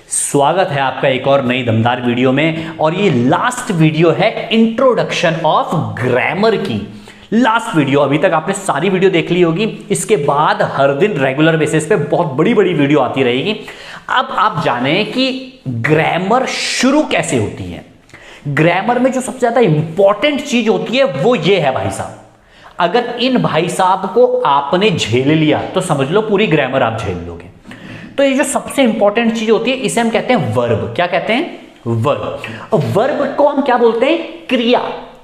स्वागत है आपका एक और नई दमदार वीडियो में। और ये लास्ट वीडियो है इंट्रोडक्शन ऑफ ग्रामर की। लास्ट वीडियो, अभी तक आपने सारी वीडियो देख ली होगी। इसके बाद हर दिन रेगुलर बेसिस पे बहुत बड़ी बड़ी वीडियो आती रहेगी। अब आप जाने कि ग्रामर शुरू कैसे होती है। ग्रामर में जो सबसे ज्यादा इंपॉर्टेंट चीज होती है वो ये है भाई साहब। अगर इन भाई साहब को आपने झेल लिया तो समझ लो पूरी ग्रामर आप झेल लोगे। तो ये जो सबसे इंपॉर्टेंट चीज होती है इसे हम कहते हैं वर्ब। क्या कहते हैं? वर्ब। और वर्ब को हम क्या बोलते हैं? क्रिया।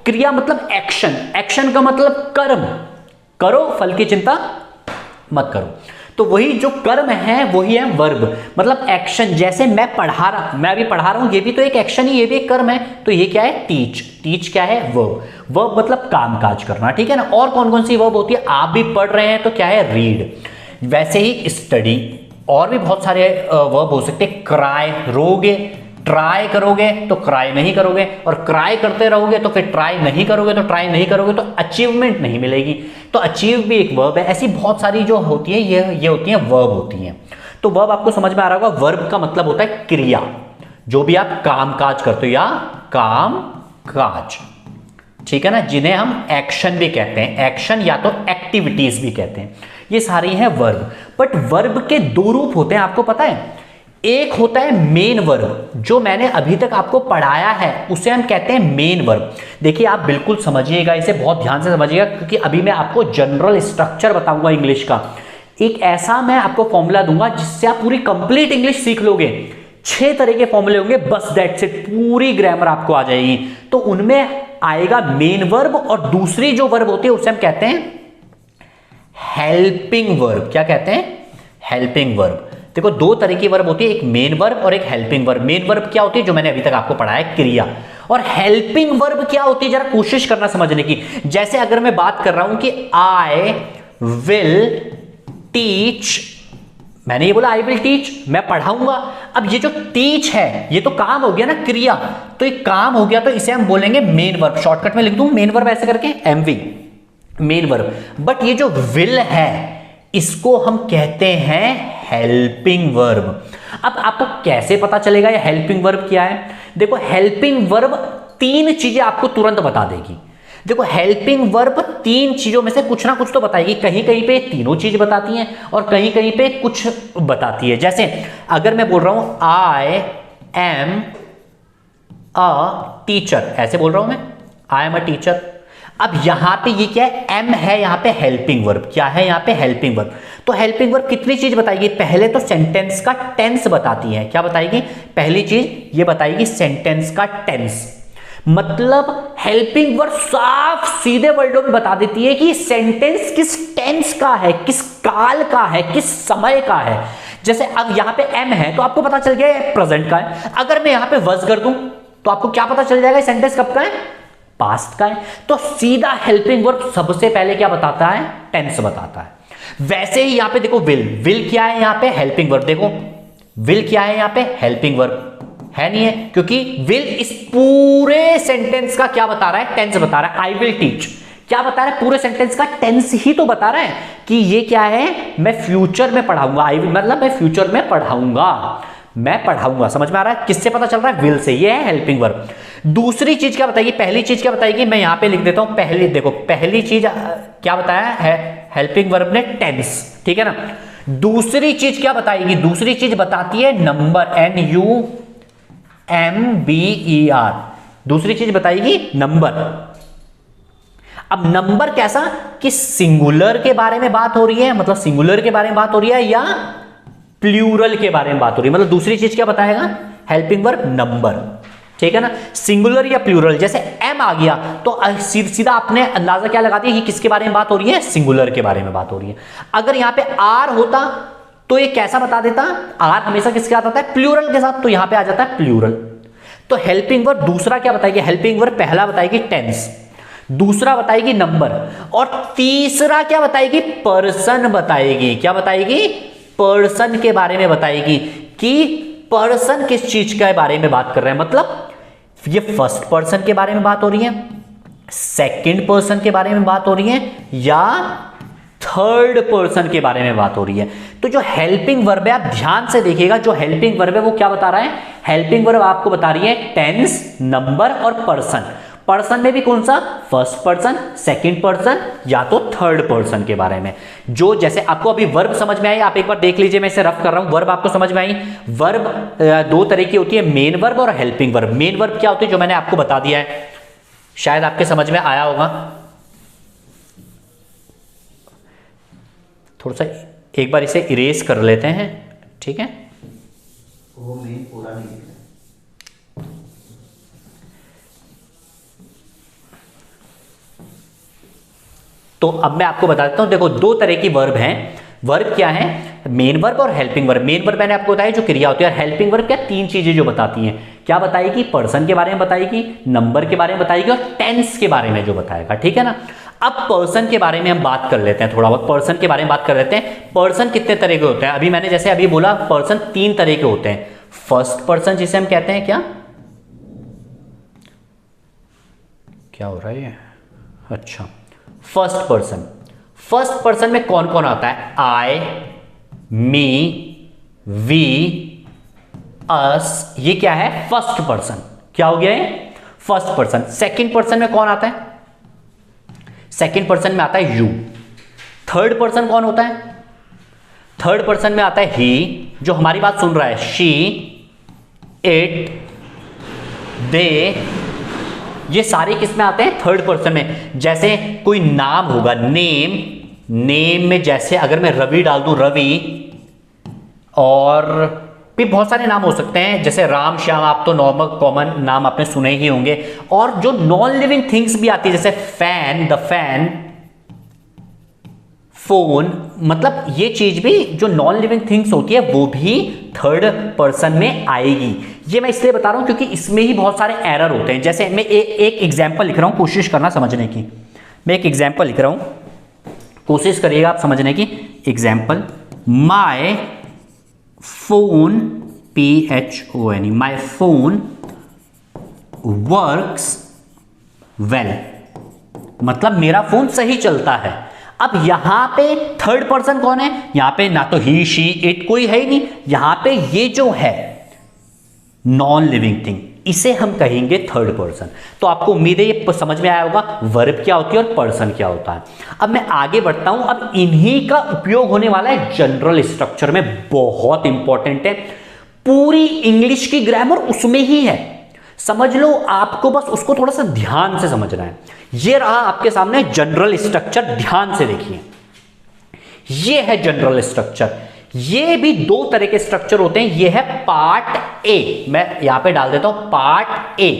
क्रिया मतलब एक्शन। एक्शन का मतलब कर्म। करो, फल की चिंता मत करो। तो वही जो कर्म है वही है वर्ब, मतलब एक्शन। जैसे मैं अभी पढ़ा रहा हूं, ये भी तो एक एक्शन ही, ये भी एक कर्म है। तो ये क्या है? टीच। टीच क्या है? वर्ब। वर्ब मतलब काम काज करना, ठीक है ना। और कौन कौन सी वर्ब होती है? आप भी पढ़ रहे हैं तो क्या है? रीड। वैसे ही स्टडी, और भी बहुत सारे वर्ब हो सकते हैं। क्राई, रोगे, ट्राई करोगे तो क्राई नहीं करोगे, और क्राई करते रहोगे तो फिर ट्राई नहीं करोगे, तो ट्राई नहीं करोगे तो अचीवमेंट नहीं मिलेगी। तो अचीव भी एक वर्ब है। ऐसी बहुत सारी जो होती है ये होती है वर्ब होती हैं। तो वर्ब आपको समझ में आ रहा होगा। वर्ब का मतलब होता है क्रिया, जो भी आप काम काज करते हो या काम काज, ठीक है ना, जिन्हें हम एक्शन भी कहते हैं। एक्शन या तो एक्टिविटीज भी कहते हैं। ये सारी हैं वर्ब। बट वर्ब के दो रूप होते हैं, आपको पता है। एक होता है मेन वर्ब, जो मैंने अभी तक आपको पढ़ाया है उसे हम कहते हैं मेन वर्ब। देखिए आप बिल्कुल समझिएगा, इसे बहुत ध्यान से समझिएगा, क्योंकि अभी मैं आपको जनरल स्ट्रक्चर बताऊंगा इंग्लिश का। एक ऐसा मैं आपको फॉर्मूला दूंगा जिससे आप पूरी कंप्लीट इंग्लिश सीख लोगे। 6 तरह के फॉर्मूले होंगे, बस दैट्स इट, पूरी ग्रामर आपको आ जाएगी। तो उनमें आएगा मेन वर्ब, और दूसरी जो वर्ब होती है उसे हम कहते हैं हेल्पिंग वर्ब। क्या कहते हैं? Helping verb. देखो दो तरह की वर्ब होती है, एक मेन वर्ब और एक हेल्पिंग वर्ब। मेन वर्ब क्या होती है? जो मैंने अभी तक आपको पढ़ाया है, क्रिया। और हेल्पिंग वर्ब क्या होती है? जरा कोशिश करना समझने की। जैसे अगर मैं बात कर रहा हूं कि आई विल टीच, मैंने ये बोला आई विल टीच, मैं पढ़ाऊंगा। अब ये जो टीच है ये तो काम हो गया ना, क्रिया। तो एक काम हो गया, तो इसे हम बोलेंगे मेन वर्ब। शॉर्टकट में लिख दूं मेन वर्ब ऐसे करके, एमवी, मेन वर्ब। बट ये जो विल है इसको हम कहते हैं हेल्पिंग वर्ब। अब आपको कैसे पता चलेगा ये हेल्पिंग वर्ब क्या है? देखो हेल्पिंग वर्ब 3 चीजें आपको तुरंत बता देगी। देखो हेल्पिंग वर्ब 3 चीजों में से कुछ ना कुछ तो बताएगी। कहीं कहीं पे तीनों चीज बताती हैं और कहीं कहीं पे कुछ बताती है। जैसे अगर मैं बोल रहा हूं आई एम अ टीचर, ऐसे बोल रहा हूं मैं, आई एम अ टीचर। अब यहां पे ये क्या है? एम है यहां पे हेल्पिंग वर्ब। क्या है यहां पे? Helping verb. तो हेल्पिंग वर्ब कितनी चीज बताएगी? पहले तो सेंटेंस का टेंस बताती है। क्या बताएगी? पहली चीज ये बताएगी सेंटेंस का टेंस। मतलब हेल्पिंग वर्ब साफ सीधे वर्डों में बता देती है कि सेंटेंस किस टेंस का है, किस काल का है, किस समय का है। जैसे अब यहां पे एम है तो आपको पता चल गया प्रेजेंट का है। अगर मैं यहां पे वज कर दूं तो आपको क्या पता चल जाएगा? सेंटेंस कब का है? पास्ट का है। तो सीधा हेल्पिंग वर्ब सबसे पहले क्या बताता है? टेंस बताता है। वैसे ही यहां पे देखो विल, विल क्या है यहां पे? Helping verb. देखो विल क्या है यहां पे? हेल्पिंग वर्ब है, नहीं है? क्योंकि विल इस पूरे सेंटेंस का क्या बता रहा है? टेंस बता रहा है। आई विल टीच क्या बता रहा है? पूरे सेंटेंस का टेंस ही तो बता रहा है कि ये क्या है? मैं फ्यूचर में पढ़ाऊंगा। आई विल मतलब मैं फ्यूचर में पढ़ाऊंगा, मैं पढ़ाऊंगा। समझ में आ रहा है? किससे पता चल रहा है? Will say. ये है हेल्पिंग वर्ब। दूसरी चीज क्या बताएगी? पहली चीज क्या बताएगी? मैं यहां पे लिख देता हूं। पहली देखो, पहली चीज क्या बताया है हेल्पिंग वर्ब ने? टेंस, ठीक है ना। दूसरी चीज क्या बताएगी? दूसरी चीज बताती है नंबर, NUMBER। दूसरी चीज बताएगी नंबर। अब नंबर कैसा? कि सिंगुलर के बारे में बात हो रही है, मतलब सिंगुलर के बारे में बात हो रही है, या प्लूरल के बारे में बात हो रही है। मतलब दूसरी चीज क्या बताएगा हेल्पिंग वर्ब? नंबर, ठीक है ना। सिंगुलर या प्लूरल, जैसे एम आ गया तो सीधा आपने अंदाजा क्या लगा दिया कि किसके बारे में बात हो रही है? सिंगुलर के बारे में बात हो रही है। अगर यहां पे आर होता तो ये कैसा बता देता? आर हमेशा किसके साथ आता है? प्लूरल के साथ। तो यहां पे आ जाता है प्लूरल। तो हेल्पिंग वर्ब दूसरा क्या बताएगी? हेल्पिंग वर्ब पहला बताएगी टेंस, दूसरा बताएगी नंबर, और तीसरा क्या बताएगी? पर्सन बताएगी। क्या बताएगी? पर्सन के बारे में बताएगी कि पर्सन किस चीज के बारे में बात कर रहे हैं। मतलब ये फर्स्ट पर्सन के बारे में बात हो रही है, सेकंड पर्सन के बारे में बात हो रही है, या थर्ड पर्सन के बारे में बात हो रही है। तो जो हेल्पिंग वर्ब है, आप ध्यान से देखिएगा, जो हेल्पिंग वर्ब है वो क्या बता रहा है? हेल्पिंग वर्ब आपको बता रही है टेंस, नंबर और पर्सन। पर्सन में भी कौन सा? फर्स्ट पर्सन, सेकंड पर्सन या तो थर्ड पर्सन के बारे में। जो जैसे आपको अभी वर्ब समझ में आई, आप एक बार देख लीजिए, मैं इसे रफ कर रहा हूं। वर्ब आपको समझ में आई? वर्ब दो तरह की होती है, मेन वर्ब और हेल्पिंग वर्ब। मेन वर्ब क्या होती है? जो मैंने आपको बता दिया है, शायद आपके समझ में आया होगा। थोड़ा सा एक बार इसे इरेज कर लेते हैं, ठीक है? वो मेन पूरा नहीं है। तो अब मैं आपको बता देता हूं, देखो दो तरह की वर्ब हैं। वर्ब क्या है? मेन वर्ब और हेल्पिंग वर्ब। मेन वर्ब मैंने आपको बताया जो क्रिया होती है, और हेल्पिंग वर्ब क्या? तीन चीजें जो बताती हैं। क्या बताएगी? पर्सन के बारे में बताएगी, नंबर के बारे में बताएगी और टेंस के बारे में जो बताएगा, ठीक है ना? अब पर्सन के बारे में हम बात कर लेते हैं, थोड़ा बहुत पर्सन के बारे में बात कर लेते हैं। पर्सन कितने तरह के होते हैं? अभी मैंने जैसे अभी बोला, पर्सन तीन तरह के होते हैं। फर्स्ट पर्सन जिसे हम कहते हैं, क्या हो रहा है ये? अच्छा, फर्स्ट पर्सन। फर्स्ट पर्सन में कौन कौन आता है? आई, मी, वी, अस। ये क्या है? First person. क्या हो गया ये? First person. सेकंड पर्सन में कौन आता है? सेकंड पर्सन में आता है यू। थर्ड पर्सन कौन होता है? थर्ड पर्सन में आता है ही, जो हमारी बात सुन रहा है। शी, इट, दे, ये सारे किस में आते हैं? थर्ड पर्सन में। जैसे कोई नाम होगा, नेम, नेम में जैसे अगर मैं रवि डाल दूं, रवि, और भी बहुत सारे नाम हो सकते हैं, जैसे राम, श्याम, आप तो नॉर्मल कॉमन नाम आपने सुने ही होंगे। और जो नॉन लिविंग थिंग्स भी आती है, जैसे फैन, द फैन, फोन, मतलब ये चीज भी जो नॉन लिविंग थिंग्स होती है वो भी थर्ड पर्सन में आएगी। ये मैं इसलिए बता रहा हूं क्योंकि इसमें ही बहुत सारे एरर होते हैं। जैसे मैं एक एग्जांपल लिख रहा हूं, कोशिश करना समझने की। मैं एक एग्जांपल लिख रहा हूं, कोशिश करिएगा आप समझने की। Example, my phone, PHONE, my phone works well, मतलब मेरा फोन सही चलता है। अब यहां पे थर्ड पर्सन कौन है? यहां पे ना तो ही, शी, इट कोई है ही नहीं। यहां पे ये जो है नॉन लिविंग थिंग, इसे हम कहेंगे थर्ड पर्सन। तो आपको उम्मीद है ये समझ में आया होगा वर्ब क्या होती है और पर्सन क्या होता है। अब मैं आगे बढ़ता हूं। अब इन्हीं का उपयोग होने वाला है जनरल स्ट्रक्चर में, बहुत इंपॉर्टेंट है। पूरी इंग्लिश की ग्रामर उसमें ही है, समझ लो। आपको बस उसको थोड़ा सा ध्यान से समझना है। ये रहा आपके सामने जनरल स्ट्रक्चर, ध्यान से देखिए। ये है जनरल स्ट्रक्चर। ये भी दो तरह के स्ट्रक्चर होते हैं। ये है पार्ट ए, मैं यहां पे डाल देता हूं पार्ट ए।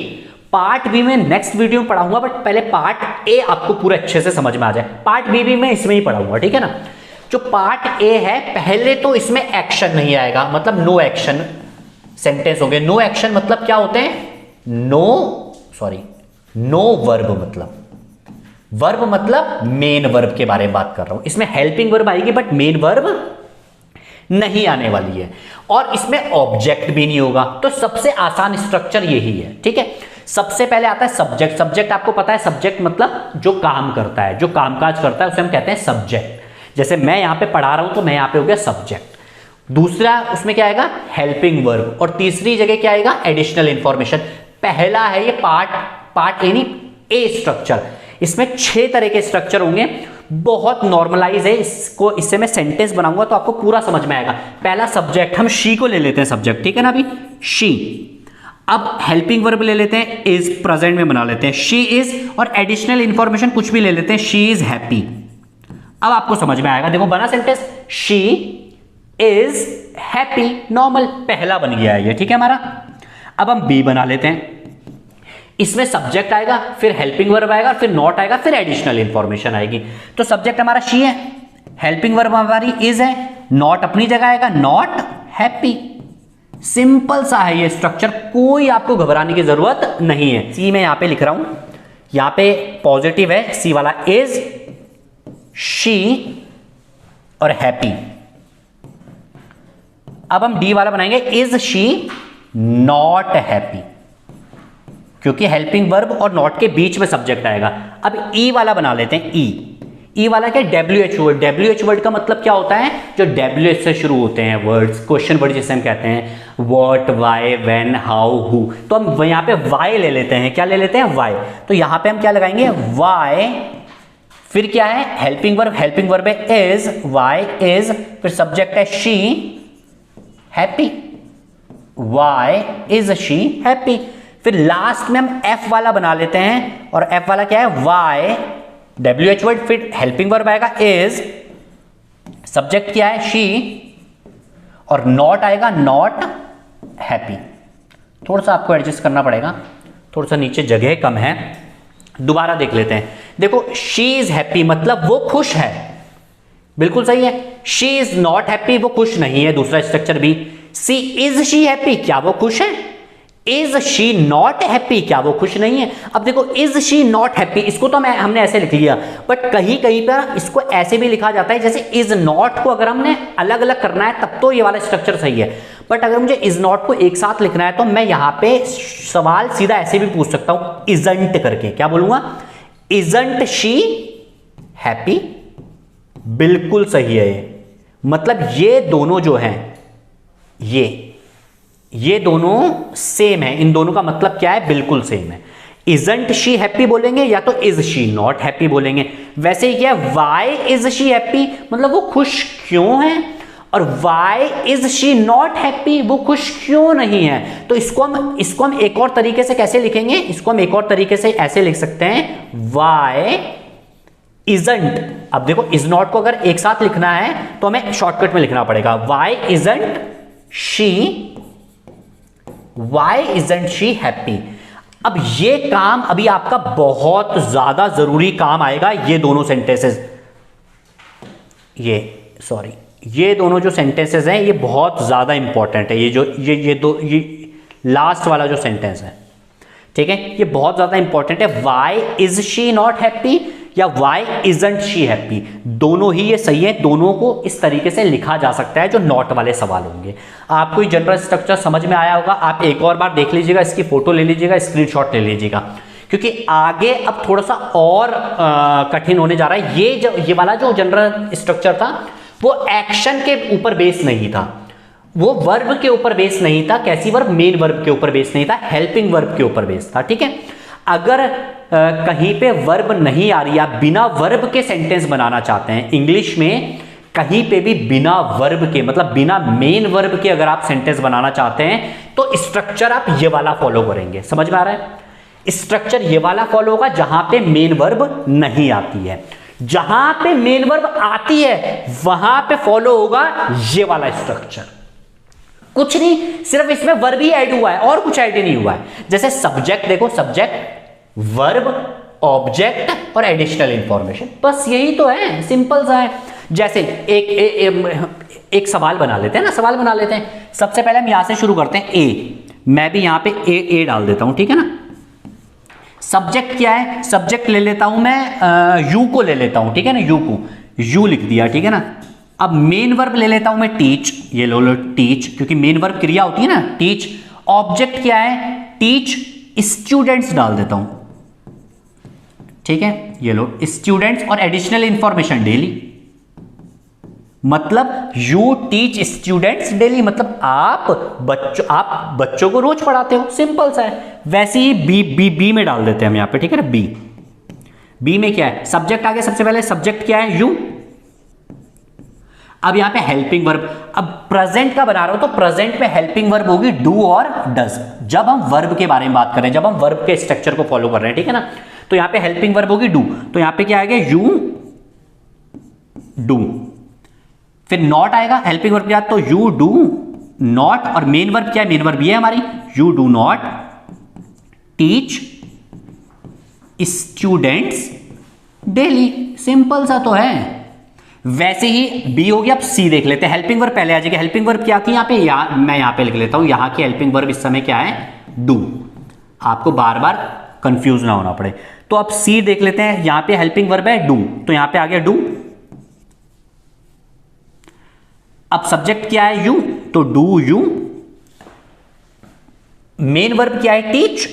पार्ट बी में नेक्स्ट वीडियो में पढ़ाऊंगा, बट पहले पार्ट ए आपको पूरे अच्छे से समझ में आ जाए। पार्ट बी भी मैं इसमें ही पढ़ाऊंगा, ठीक है ना? जो पार्ट ए है, पहले तो इसमें एक्शन नहीं आएगा, मतलब नो एक्शन सेंटेंस हो गए। नो एक्शन मतलब क्या होते हैं? नो वर्ब, मतलब वर्ब मतलब मेन वर्ब के बारे में बात कर रहा हूं। इसमें हेल्पिंग वर्ब आएगी बट मेन वर्ब नहीं आने वाली है, और इसमें ऑब्जेक्ट भी नहीं होगा। तो सबसे आसान स्ट्रक्चर यही है, ठीक है? सबसे पहले आता है सब्जेक्ट। सब्जेक्ट आपको पता है, सब्जेक्ट मतलब जो काम करता है, जो कामकाज करता है, उसे हम कहते हैं सब्जेक्ट। जैसे मैं यहां पे पढ़ा रहा हूं तो मैं यहां पे हो गया सब्जेक्ट। दूसरा उसमें क्या आएगा? Helping verb. और तीसरी जगह क्या आएगा? Additional information. पहला है ये पार्ट यानी ए स्ट्रक्चर। इसमें 6 तरह के स्ट्रक्चर होंगे, बहुत नॉर्मलाइज है। इसको इससे मैं सेंटेंस बनाऊंगा तो आपको पूरा समझ में आएगा। पहला सब्जेक्ट, हम शी को ले लेते हैं सब्जेक्ट, ठीक है ना? अभी शी। अब हेल्पिंग वर्ब ले लेते हैं, इज, प्रेजेंट में बना लेते हैं शी इज, और एडिशनल इंफॉर्मेशन कुछ भी ले लेते हैं, शी इज हैप्पी। अब आपको समझ में आएगा। देखो बना sentence, she is happy, normal, पहला बन गया है ये, ठीक है हमारा। अब हम बी बना लेते हैं। इसमें सब्जेक्ट आएगा, फिर हेल्पिंग वर्ब आएगा, फिर नॉट आएगा, फिर एडिशनल इंफॉर्मेशन आएगी। तो सब्जेक्ट हमारा शी है, हेल्पिंग वर्ब हमारी इज है, नॉट अपनी जगह आएगा, नॉट हैप्पी। सिंपल सा है ये स्ट्रक्चर, कोई आपको घबराने की जरूरत नहीं है। सी में यहां पे लिख रहा हूं, यहां पे पॉजिटिव है, सी वाला इज, शी और हैप्पी। अब हम डी वाला बनाएंगे, इज शी नॉट हैप्पी, क्योंकि हेल्पिंग वर्ब और नॉट के बीच में सब्जेक्ट आएगा। अब ई वाला बना लेते हैं, ई। ई वाला क्या, WH वर्ड। WH वर्ड का मतलब क्या होता है, जो WH से शुरू होते हैं वर्ड्स, क्वेश्चन वर्ड जिसे हम कहते हैं, what, why, when, how, who. तो हम यहाँ पे वाई ले लेते हैं, क्या ले लेते हैं, वाई। तो यहाँ पे हम क्या लगाएंगे, वाई, फिर क्या है, हेल्पिंग वर्ब। हेल्पिंग वर्ब है इज, वाई इज, फिर सब्जेक्ट है she happy, why is she happy. फिर लास्ट में हम एफ वाला बना लेते हैं, और एफ वाला क्या है, वाई, WH वर्ड, फिर हेल्पिंग वर्ब आएगा इज, सब्जेक्ट क्या है शी, और नॉट आएगा नॉट हैप्पी। थोड़ा सा आपको एडजस्ट करना पड़ेगा, थोड़ा सा नीचे जगह कम है। दोबारा देख लेते हैं। देखो, शी इज हैप्पी मतलब वो खुश है, बिल्कुल सही है। शी इज नॉट हैप्पी, वो खुश नहीं है, दूसरा स्ट्रक्चर भी। सी इज शी हैप्पी, क्या वो खुश है। इज शी नॉट हैप्पी, क्या वो खुश नहीं है। अब देखो, इज शी नॉट हैप्पी, इसको तो हमने ऐसे लिख लिया, बट कहीं कहीं पर इसको ऐसे भी लिखा जाता है, जैसे इज नॉट को अगर हमने अलग अलग करना है तब तो ये वाला स्ट्रक्चर सही है, बट अगर मुझे इज नॉट को एक साथ लिखना है तो मैं यहां पे सवाल सीधा ऐसे भी पूछ सकता हूं, इजंट करके। क्या बोलूंगा, इजंट शी हैप्पी, बिल्कुल सही है ये। मतलब ये दोनों जो हैं, ये दोनों सेम है, इन दोनों का मतलब क्या है, बिल्कुल सेम है। इजंट शी हैप्पी बोलेंगे या तो इज शी नॉट हैप्पी बोलेंगे। वैसे ही क्या है, वाई इज शी हैप्पी मतलब वो खुश क्यों है, और why is she not happy वो खुश क्यों नहीं है। तो इसको हम एक और तरीके से कैसे लिखेंगे, इसको हम एक और तरीके से ऐसे लिख सकते हैं, वाई इजंट। अब देखो, इज नॉट को अगर एक साथ लिखना है तो हमें शॉर्टकट में लिखना पड़ेगा, वाई इजंट शी हैप्पी। अब ये काम अभी आपका बहुत ज्यादा जरूरी काम आएगा, ये दोनों सेंटेंसेस, ये दोनों जो सेंटेंसेस हैं ये बहुत ज्यादा इंपॉर्टेंट है। ये लास्ट वाला जो सेंटेंस है, ठीक है, ये बहुत ज्यादा इंपॉर्टेंट है। Why is she not happy या वाई इजंट शी हैप्पी, दोनों ही ये सही है। दोनों को इस तरीके से लिखा जा सकता है जो नॉट वाले सवाल होंगे। आपको ये जनरल स्ट्रक्चर समझ में आया होगा। आप एक और बार देख लीजिएगा, इसकी फोटो ले लीजिएगा, स्क्रीनशॉट ले लीजिएगा, क्योंकि आगे अब थोड़ा सा और कठिन होने जा रहा है। ये वाला जो जनरल स्ट्रक्चर था वो एक्शन के ऊपर बेस नहीं था, वो वर्ब के ऊपर बेस नहीं था। कैसी वर्ब, मेन वर्ब के ऊपर बेस नहीं था, हेल्पिंग वर्ब के ऊपर बेस था, ठीक है। अगर कहीं पे वर्ब नहीं आ रही, आप बिना वर्ब के सेंटेंस बनाना चाहते हैं इंग्लिश में, कहीं पे भी बिना वर्ब के मतलब बिना मेन वर्ब के अगर आप सेंटेंस बनाना चाहते हैं तो स्ट्रक्चर आप ये वाला फॉलो करेंगे। समझ में आ रहा है, स्ट्रक्चर ये वाला फॉलो होगा जहां पे मेन वर्ब नहीं आती है। जहां पे मेन वर्ब आती है वहां पे फॉलो होगा ये वाला स्ट्रक्चर। कुछ नहीं, सिर्फ इसमें वर्ब ही ऐड हुआ है और कुछ ऐड ही नहीं हुआ है। जैसे सब्जेक्ट, देखो सब्जेक्ट, वर्ब, ऑब्जेक्ट और एडिशनल इंफॉर्मेशन, बस यही तो है, सिंपल सा है। जैसे एक सवाल बना लेते हैं ना, सवाल बना लेते हैं। सबसे पहले हम यहां से शुरू करते हैं, ए, मैं भी यहां पे ए डाल देता हूं, ठीक है ना। सब्जेक्ट क्या है, सब्जेक्ट ले लेता हूं मैं यू को ले लेता हूं, ठीक है ना, यू को, यू लिख दिया, ठीक है ना। अब मेन वर्ब ले लेता हूं मैं टीच, ये लो टीच, क्योंकि मेन वर्ब क्रिया होती है ना, टीच। ऑब्जेक्ट क्या है, टीच स्टूडेंट्स डाल देता हूं, ठीक है, ये लो स्टूडेंट्स और एडिशनल इंफॉर्मेशन डेली, मतलब यू टीच स्टूडेंट्स डेली, मतलब आप बच्चों को रोज पढ़ाते हो, सिंपल सा है। वैसे ही बी में डाल देते हैं हम यहां पे, ठीक है ना। बी में क्या है, सब्जेक्ट आ गया, सबसे पहले सब्जेक्ट क्या है, यू। अब यहां पे हेल्पिंग वर्ब, अब प्रेजेंट का बना रहा हूं तो प्रेजेंट में हेल्पिंग वर्ब होगी डू और डज। जब हम वर्ब के बारे में बात कर रहे हैं, जब हम वर्ब के स्ट्रक्चर को फॉलो कर रहे हैं, ठीक है ना, तो यहां पे हेल्पिंग वर्ब होगी डू, तो यहां पे क्या आएगा, यू डू। फिर नॉट आएगा हेल्पिंग वर्ब के साथ, तो यू डू नॉट, और मेन वर्ब क्या है, मेन वर्ब ये है हमारी, you do not teach students daily, simple सा तो है। वैसे ही बी हो गया। अब सी देख लेते हैं, हेल्पिंग वर्ब पहले आ जाएगी। हेल्पिंग वर्ब क्या थी, मैं यहां पे लिख लेता हूं, यहां की हेल्पिंग वर्ब इस समय क्या है, डू। आपको बार बार कंफ्यूज ना होना पड़े। तो अब सी देख लेते हैं, यहां पे हेल्पिंग वर्ब है डू, तो यहां पे आ गया डू। अब सब्जेक्ट क्या है, यू, तो डू यू। मेन वर्ब क्या है, टीच।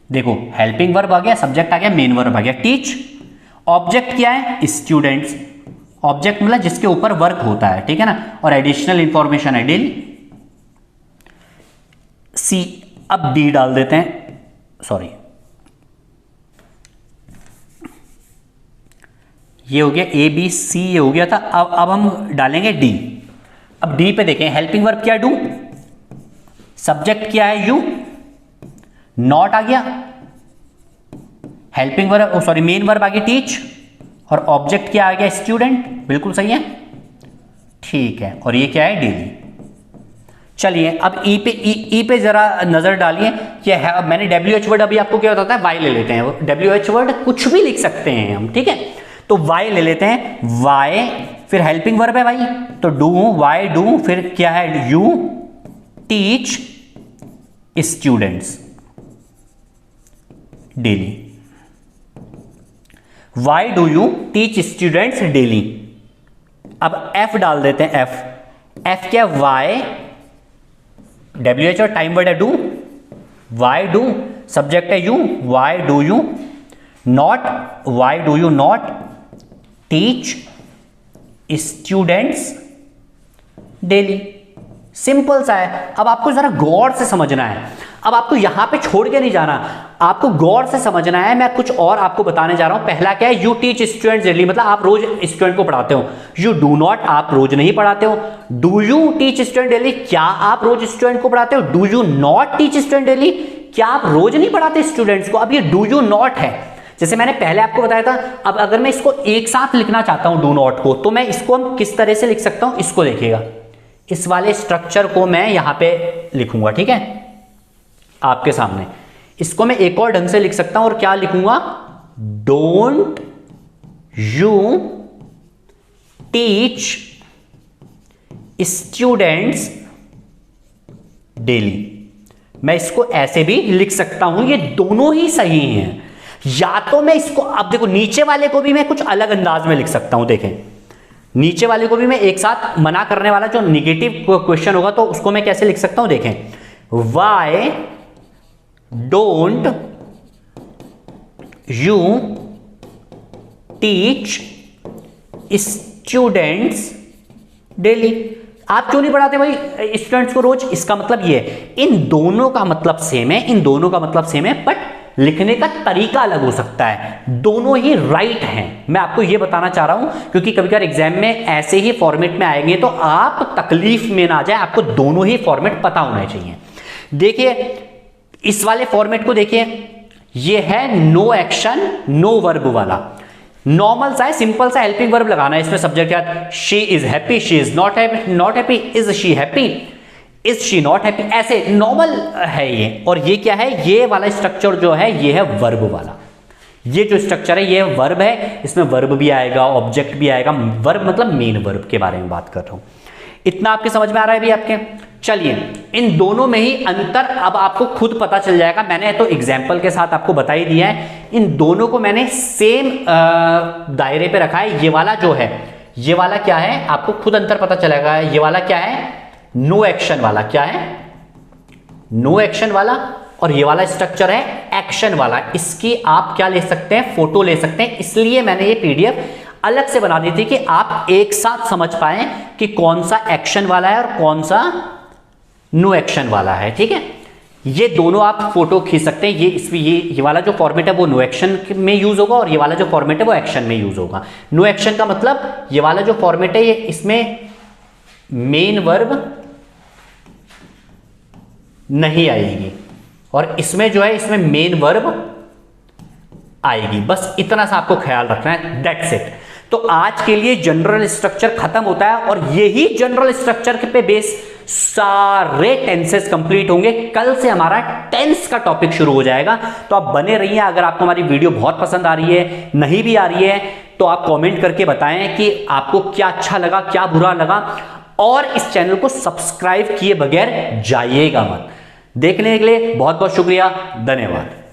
देखो हेल्पिंग वर्ब आ गया, सब्जेक्ट आ गया, मेन वर्ब आ गया, टीच। ऑब्जेक्ट क्या है? स्टूडेंट्स। ऑब्जेक्ट मतलब जिसके ऊपर वर्क होता है, ठीक है ना, और एडिशनल इंफॉर्मेशन है डेली। सी, अब डी डाल देते हैं, सॉरी ये हो गया ए बी सी, ये हो गया था। अब हम डालेंगे डी। अब डी पे देखें, हेल्पिंग वर्ब क्या है? डू। सब्जेक्ट क्या है? यू। नॉट आ गया, helping verb sorry main verb आ गया टीच, और ऑब्जेक्ट क्या आ गया? स्टूडेंट। बिल्कुल सही है, ठीक है। और ये क्या है? डेली। चलिए अब ई पे जरा नजर डालिए कि मैंने WH वर्ड अभी आपको क्या बताता है? वाई ले लेते हैं। WH वर्ड कुछ भी लिख सकते हैं हम, ठीक है। तो वाई ले लेते हैं, वाई, फिर हेल्पिंग वर्ब है भाई, तो डू, वाई डू, फिर क्या है? You teach students daily. Why do you teach students daily. अब एफ डाल देते हैं, एफ क्या? वाई, WH और टाइम वर्ड है डू, वाई डू, सब्जेक्ट है you, why do you not, why do you not teach students daily. Simple सा है। अब आपको जरा गौर से समझना है, अब आपको यहां पे छोड़ के नहीं जाना, आपको गौर से समझना है। मैं कुछ और आपको बताने जा रहा हूं। पहला क्या है? यू टीच स्टूडेंट्स डेली, मतलब आप रोज स्टूडेंट को पढ़ाते हो। यू डू नॉट, आप रोज नहीं पढ़ाते हो। Do you teach student daily, क्या आप रोज स्टूडेंट को पढ़ाते हो? Do you not teach student daily, क्या आप रोज नहीं पढ़ाते स्टूडेंट्स को? अब ये डू यू नॉट है, जैसे मैंने पहले आपको बताया था। अब अगर मैं इसको एक साथ लिखना चाहता हूं डू नॉट को, तो मैं इसको हम किस तरह से लिख सकता हूं? इसको देखिएगा, इस वाले स्ट्रक्चर को मैं यहां पे लिखूंगा, ठीक है, आपके सामने। इसको मैं एक और ढंग से लिख सकता हूं, और क्या लिखूंगा? Don't you teach students daily. मैं इसको ऐसे भी लिख सकता हूं, ये दोनों ही सही हैं। या तो मैं इसको, अब देखो नीचे वाले को भी मैं कुछ अलग अंदाज में लिख सकता हूं। देखें, नीचे वाले को भी मैं एक साथ मना करने वाला जो निगेटिव क्वेश्चन होगा, तो उसको मैं कैसे लिख सकता हूं? देखें, why don't you teach students daily. आप क्यों नहीं पढ़ाते भाई स्टूडेंट्स को रोज? इसका मतलब ये है, इन दोनों का मतलब सेम है, इन दोनों का मतलब सेम है, बट लिखने का तरीका अलग हो सकता है। दोनों ही राइट हैं, मैं आपको यह बताना चाह रहा हूं, क्योंकि कभी कभी एग्जाम में ऐसे ही फॉर्मेट में आएंगे तो आप तकलीफ में ना जाए। आपको दोनों ही फॉर्मेट पता होना चाहिए। देखिए इस वाले फॉर्मेट को देखिए, ये है नो एक्शन नो वर्ब वाला, नॉर्मल सा है, सिंपल सा हेल्पिंग वर्ब लगाना है। इसमें सब्जेक्ट क्या? She is happy, she is not happy, is she happy, is she not happy, ऐसे नॉर्मल है ये। और ये क्या है? ये वाला स्ट्रक्चर जो है ये है वर्ब वाला। ये जो स्ट्रक्चर है ये वर्ब है, इसमें वर्ब भी आएगा, ऑब्जेक्ट भी आएगा। वर्ब मतलब मेन वर्ब के बारे में बात कर रहा हूं। इतना आपके समझ में आ रहा है भी आपके? चलिए, इन दोनों में ही अंतर अब आपको खुद पता चल जाएगा। मैंने तो एग्जाम्पल के साथ आपको बता ही दिया है। इन दोनों को मैंने सेम दायरे पे रखा है। ये वाला जो है, ये वाला क्या है? आपको खुद अंतर पता चलेगा। ये वाला क्या है? नो एक्शन वाला। क्या है? नो एक्शन वाला। और ये वाला स्ट्रक्चर है एक्शन वाला। इसकी आप क्या ले सकते हैं? फोटो ले सकते हैं। इसलिए मैंने ये PDF अलग से बना दी थी कि आप एक साथ समझ पाए कि कौन सा एक्शन वाला है और कौन सा नो एक्शन वाला है। ठीक है, ये दोनों आप फोटो खींच सकते हैं। ये वाला जो फॉर्मेट है वो नो एक्शन में यूज होगा, और ये वाला जो फॉर्मेट है वो एक्शन में यूज होगा। नो एक्शन का मतलब ये वाला जो फॉर्मेट है ये, इसमें मेन वर्ब नहीं आएगी, और इसमें जो है इसमें मेन वर्ब आएगी। बस इतना सा आपको ख्याल रखना है, दैट्स इट। तो आज के लिए जनरल स्ट्रक्चर खत्म होता है, और यही जनरल स्ट्रक्चर पे बेस सारे टेंसेस कंप्लीट होंगे। कल से हमारा टेंस का टॉपिक शुरू हो जाएगा, तो आप बने रहिए। अगर आपको हमारी वीडियो बहुत पसंद आ रही है, नहीं भी आ रही है, तो आप कमेंट करके बताएं कि आपको क्या अच्छा लगा, क्या बुरा लगा। और इस चैनल को सब्सक्राइब किए बगैर जाइएगा मत। देखने के लिए बहुत बहुत शुक्रिया, धन्यवाद।